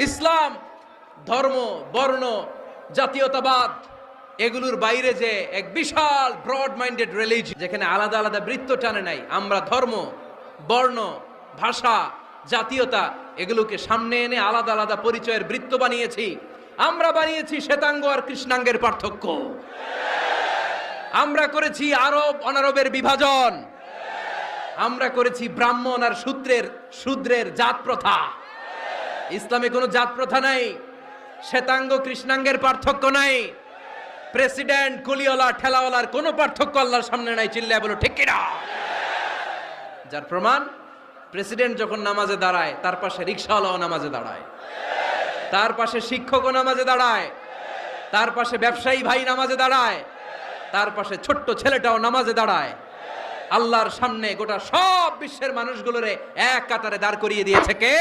ইসলাম ধর্ম, বর্ণ, জাতীয়তাবাদ এগুলোর বাইরে যে এক বিশাল ব্রড মাইন্ডেড রিলিজিয়ন, যেখানে আলাদা আলাদা বৃত্ত টানে নাই। আমরা ধর্ম, বর্ণ, ভাষা, জাতীয়তা এগুলোকে সামনে এনে আলাদা আলাদা পরিচয়ের বৃত্ত বানিয়েছি। আমরা বানিয়েছি শ্বেতাঙ্গ আর কৃষ্ণাঙ্গের পার্থক্য। আমরা করেছি আরব অনারবের বিভাজন। আমরা করেছি ব্রাহ্মণ আর শূদ্রের জাত প্রথা। ইসলামে কোনো জাত প্রথা নাই, শ্বেতাঙ্গ কৃষ্ণাঙ্গের পার্থক্য নাই, প্রেসিডেন্ট কুলিওয়ালা ঠেলাওয়ালার কোনো পার্থক্য আল্লাহর সামনে নাই। চিল্লায় বলো ঠিক কিনা? যার প্রমাণ, প্রেসিডেন্ট যখন নামাজে দাঁড়ায় তার পাশে রিকশাওয়ালাও নামাজে দাঁড়ায়, তার পাশে শিক্ষকও নামাজে দাঁড়ায়, তার পাশে ব্যবসায়ী ভাই নামাজে দাঁড়ায়, তার পাশে ছোট্ট ছেলেটাও নামাজে দাঁড়ায়। আল্লাহর সামনে গোটা সব বিশ্বের মানুষগুলোরে এক কাতারে দাঁড় করিয়ে দিয়েছে কে?